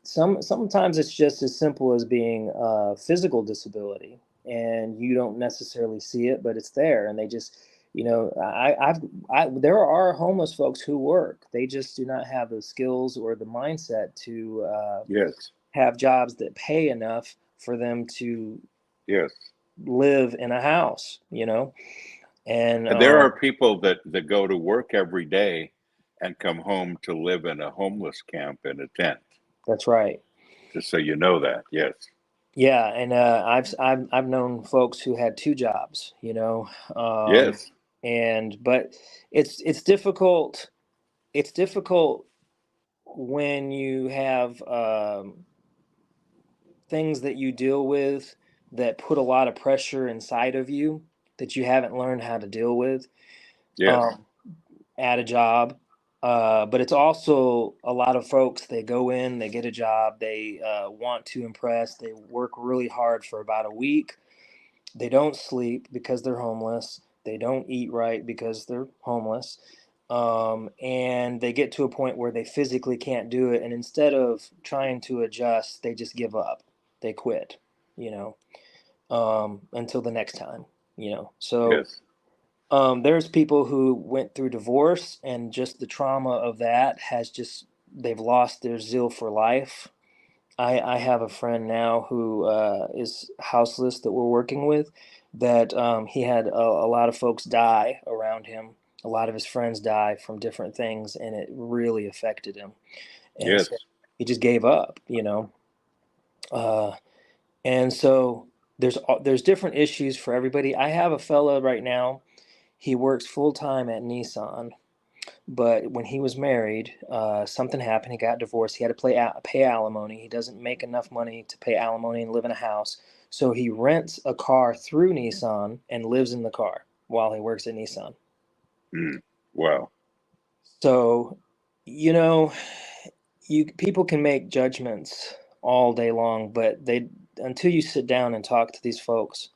sometimes it's just as simple as being a physical disability, and you don't necessarily see it, but it's there, and they just, there are homeless folks who work. They just do not have the skills or the mindset to Yes. have jobs that pay enough for them to Yes. live in a house, and And there are people that go to work every day and come home to live in a homeless camp in a tent. that's right. Just so you know that. Yes. Yeah, and I've known folks who had two jobs, Yes. but it's difficult. It's difficult when you have things that you deal with that put a lot of pressure inside of you that you haven't learned how to deal with Yes. at a job. But it's also a lot of folks, they go in, they get a job, they want to impress, they work really hard for about a week. They don't sleep because they're homeless. They don't eat right because they're homeless. And they get to a point where they physically can't do it. And instead of trying to adjust, they just give up. They quit, until the next time, So Yes. there's people who went through divorce, and just the trauma of that they've lost their zeal for life. I have a friend now who is houseless that we're working with, that he had a lot of folks die around him. A lot of his friends die from different things, and it really affected him. And Yes. so he just gave up, Uh, and so there's different issues for everybody. I have a fella right now. He works full time at Nissan, but when he was married, something happened. He got divorced. He had to pay alimony. He doesn't make enough money to pay alimony and live in a house. So he rents a car through Nissan and lives in the car while he works at Nissan. Wow. So, people can make judgments all day long, but until you sit down and talk to these folks,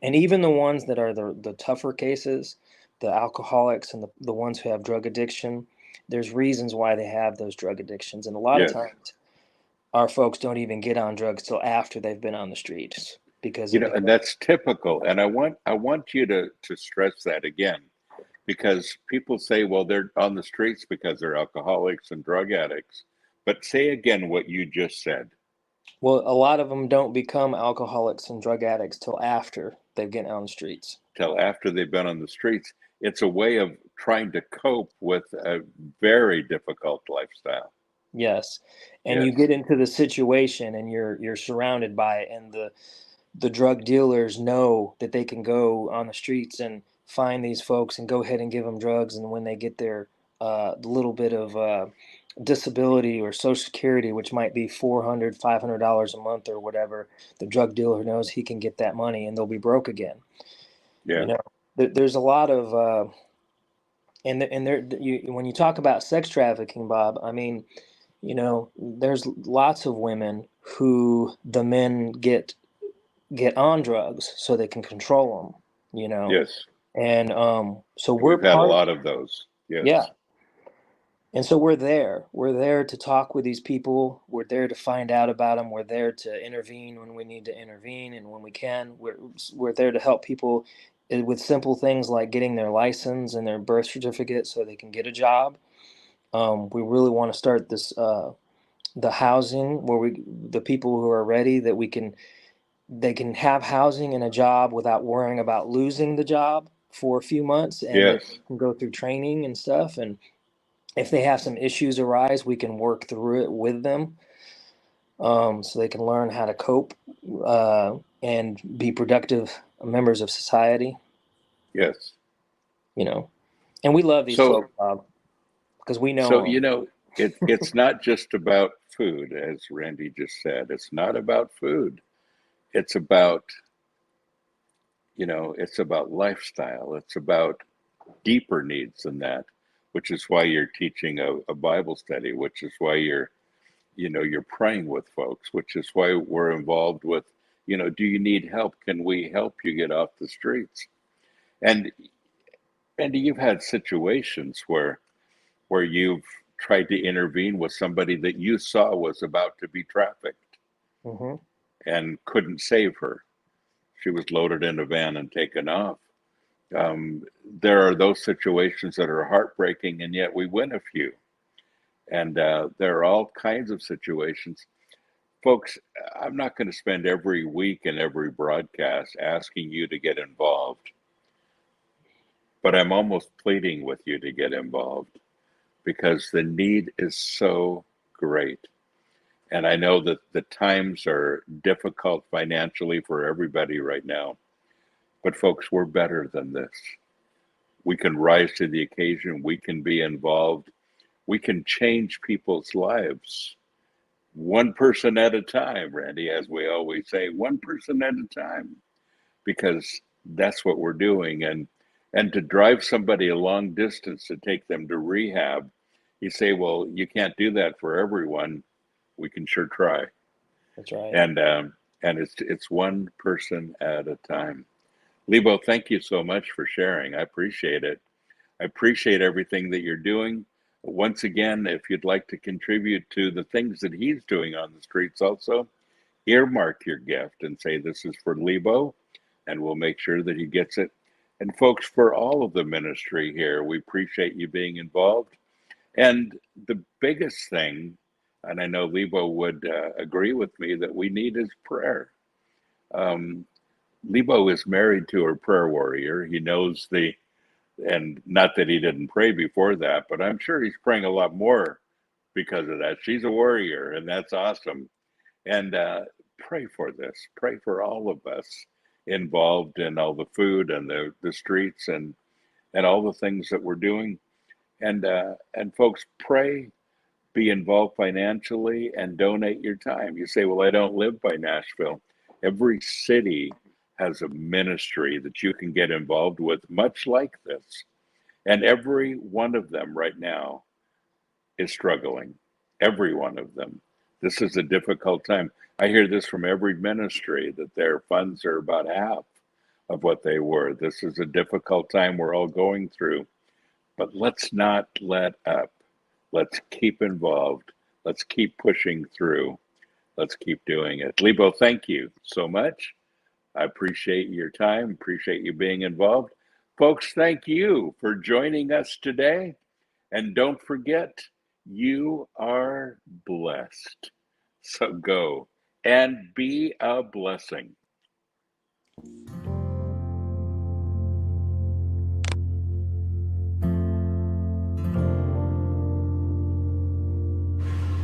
and even the ones that are the tougher cases, the alcoholics and the ones who have drug addiction, there's reasons why they have those drug addictions. And a lot of Yes. times our folks don't even get on drugs till after they've been on the streets because And that's typical. And I want you to stress that again, because people say, well, they're on the streets because they're alcoholics and drug addicts. But say again what you just said. well, a lot of them don't become alcoholics and drug addicts till after they've get on the streets. Till after they've been on the streets. It's a way of trying to cope with a very difficult lifestyle. Yes. And Yes. you get into the situation and you're surrounded by it, and the drug dealers know that they can go on the streets and find these folks and go ahead and give them drugs, and when they get their little bit of disability or social security, which might be $400-$500 a month or whatever, the drug dealer knows he can get that money and they'll be broke again. Yeah. There's a lot of when you talk about sex trafficking, Bob, I mean, there's lots of women who the men get on drugs so they can control them, Yes. and so we're We've had a part lot of those. Yes. yeah. And so we're there to talk with these people. We're there to find out about them. We're there to intervene when we need to intervene, and when we can, we're there to help people with simple things like getting their license and their birth certificate so they can get a job. We really want to start this the housing where the people who are ready, that they can have housing and a job without worrying about losing the job for a few months, and they Yes. can go through training and stuff. And if they have some issues arise, we can work through it with them, so they can learn how to cope and be productive members of society. Yes. You know, and we love these So, folks, Bob, because we so know them. you know, it's not just about food, as Randy just said. It's not about food. It's about, it's about lifestyle. It's about deeper needs than that, which is why you're teaching a Bible study, which is why you're praying with folks, which is why we're involved with, do you need help? Can we help you get off the streets? And you've had situations where you've tried to intervene with somebody that you saw was about to be trafficked Hmm. and couldn't save her. She was loaded in a van and taken off. There are those situations that are heartbreaking, and yet we win a few. And there are all kinds of situations. Folks, I'm not going to spend every week and every broadcast asking you to get involved, but I'm almost pleading with you to get involved because the need is so great. And I know that the times are difficult financially for everybody right now, but folks, we're better than this. We can rise to the occasion. We can be involved. We can change people's lives one person at a time, Randy, as we always say, one person at a time, because that's what we're doing. And to drive somebody a long distance to take them to rehab, you say, well, you can't do that for everyone. We can sure try. That's right. And it's one person at a time. Lebo, thank you so much for sharing. I appreciate it. I appreciate everything that you're doing. Once again, if you'd like to contribute to the things that he's doing on the streets also, earmark your gift and say this is for Lebo, and we'll make sure that he gets it. And folks, for all of the ministry here, we appreciate you being involved. And the biggest thing, and I know Lebo would agree with me, that we need is prayer. Lebo is married to a prayer warrior. He knows and not that he didn't pray before that, but I'm sure he's praying a lot more because of that. She's a warrior, and that's awesome. And pray for this. Pray for all of us involved in all the food and the streets and all the things that we're doing. And folks, pray, be involved financially, and donate your time. You say, well, I don't live by Nashville. Every city has a ministry that you can get involved with, much like this. And every one of them right now is struggling. Every one of them. This is a difficult time. I hear this from every ministry, that their funds are about half of what they were. This is a difficult time we're all going through. But let's not let up. Let's keep involved. Let's keep pushing through. Let's keep doing it. Lebo, thank you so much. I appreciate your time, appreciate you being involved. Folks, thank you for joining us today. And don't forget, you are blessed. So go and be a blessing.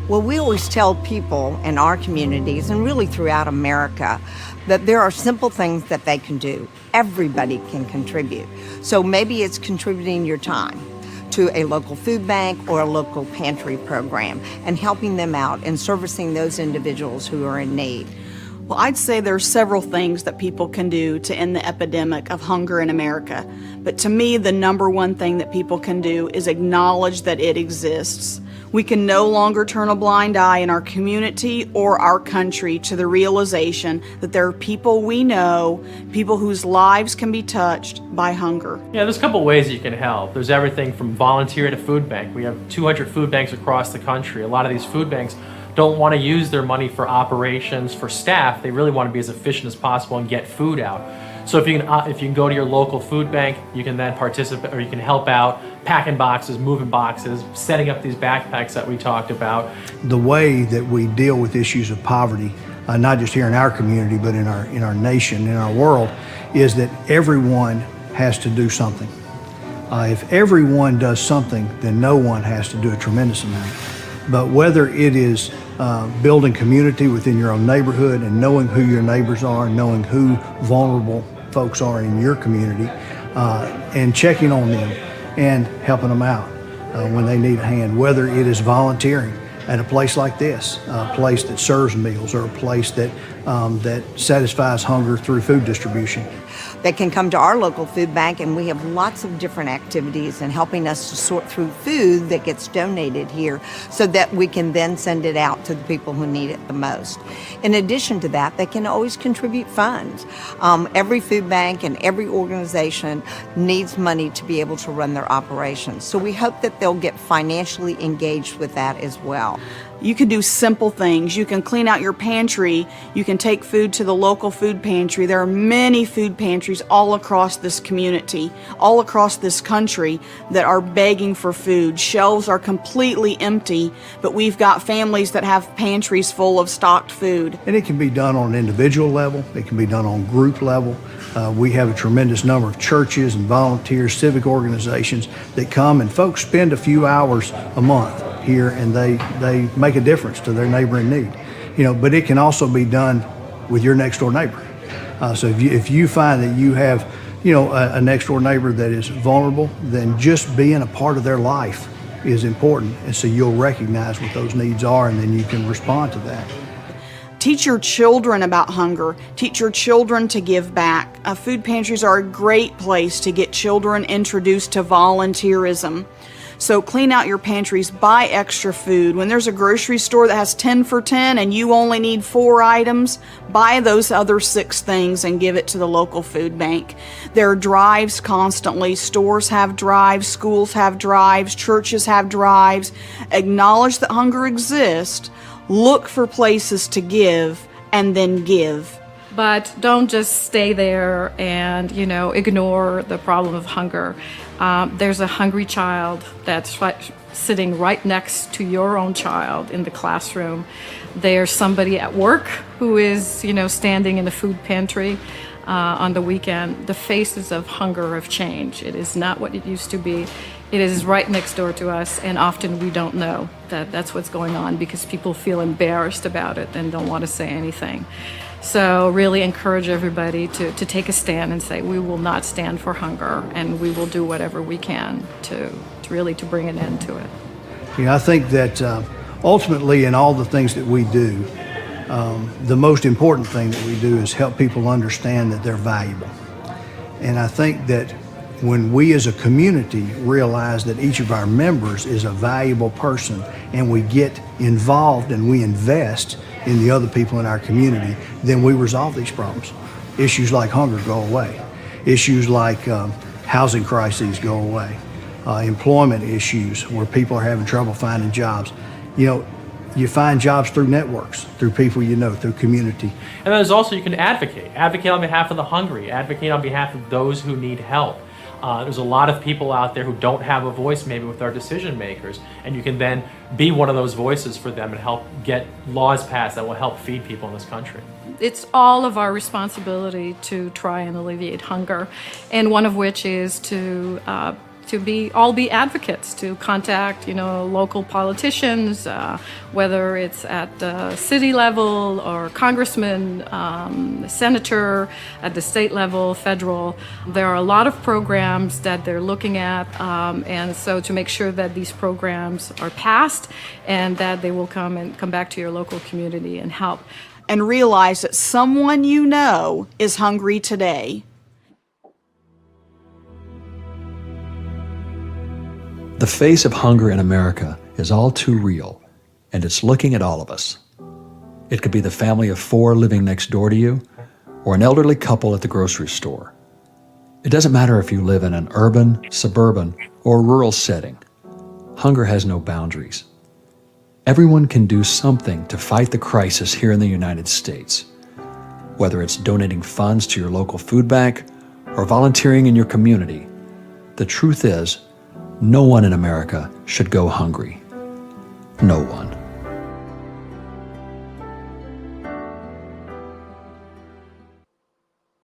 Well, we always tell people in our communities and really throughout America that there are simple things that they can do. Everybody can contribute. So maybe it's contributing your time to a local food bank or a local pantry program and helping them out and servicing those individuals who are in need. Well, I'd say there are several things that people can do to end the epidemic of hunger in America. But to me, the number one thing that people can do is acknowledge that it exists. We can no longer turn a blind eye in our community or our country to the realization that there are people we know, people whose lives can be touched by hunger. Yeah, there's a couple ways you can help. There's everything from volunteer to food bank. We have 200 food banks across the country. A lot of these food banks don't want to use their money for operations, for staff. They really want to be as efficient as possible and get food out. So if you can go to your local food bank, you can then participate, or you can help out packing boxes, moving boxes, setting up these backpacks that we talked about. The way that we deal with issues of poverty, not just here in our community, but in our nation, in our world, is that everyone has to do something. If everyone does something, then no one has to do a tremendous amount. But whether it is building community within your own neighborhood and knowing who your neighbors are, knowing who vulnerable folks are in your community, and checking on them and helping them out when they need a hand, whether it is volunteering at a place like this, a place that serves meals, or a place that satisfies hunger through food distribution. They can come to our local food bank, and we have lots of different activities in helping us to sort through food that gets donated here so that we can then send it out to the people who need it the most. In addition to that, they can always contribute funds. Every food bank and every organization needs money to be able to run their operations. So we hope that they'll get financially engaged with that as well. You can do simple things. You can clean out your pantry. You can take food to the local food pantry. There are many food pantries all across this community, all across this country that are begging for food. Shelves are completely empty, but we've got families that have pantries full of stocked food. And it can be done on an individual level. It can be done on group level. We have a tremendous number of churches and volunteers, civic organizations that come, and folks spend a few hours a month here, and they make a difference to their neighbor in need. But it can also be done with your next door neighbor. So if you find that you have a next door neighbor that is vulnerable, then just being a part of their life is important, and so you'll recognize what those needs are, and then you can respond to that. Teach your children about hunger. Teach your children to give back. Food pantries are a great place to get children introduced to volunteerism. So clean out your pantries, buy extra food. When there's a grocery store that has 10 for 10 and you only need 4 items, buy those other 6 things and give it to the local food bank. There are drives constantly. Stores have drives, schools have drives, churches have drives. Acknowledge that hunger exists. Look for places to give, and then give. But don't just stay there and, ignore the problem of hunger. There's a hungry child that's sitting right next to your own child in the classroom. There's somebody at work who is, standing in the food pantry on the weekend. The faces of hunger have changed. It is not what it used to be. It is right next door to us, and often we don't know that that's what's going on because people feel embarrassed about it and don't want to say anything. So really encourage everybody to take a stand and say, we will not stand for hunger, and we will do whatever we can to bring an end to it. I think that ultimately in all the things that we do, the most important thing that we do is help people understand that they're valuable. And I think that when we as a community realize that each of our members is a valuable person, and we get involved and we invest in the other people in our community, then we resolve these problems. Issues like hunger go away. Issues like housing crises go away. Employment issues where people are having trouble finding jobs. You find jobs through networks, through people through community. And there's also, you can advocate. Advocate on behalf of the hungry. Advocate on behalf of those who need help. There's a lot of people out there who don't have a voice maybe with our decision makers, and you can then be one of those voices for them and help get laws passed that will help feed people in this country. It's all of our responsibility to try and alleviate hunger, and one of which is to be advocates, to contact local politicians, whether it's at the city level or congressman, senator, at the state level, federal. There are a lot of programs that they're looking at, and so to make sure that these programs are passed and that they will come back to your local community and help. And realize that someone is hungry today. The face of hunger in America is all too real, and it's looking at all of us. It could be the family of 4 living next door to you, or an elderly couple at the grocery store. It doesn't matter if you live in an urban, suburban, or rural setting. Hunger has no boundaries. Everyone can do something to fight the crisis here in the United States. Whether it's donating funds to your local food bank or volunteering in your community, the truth is, no one in America should go hungry. No one.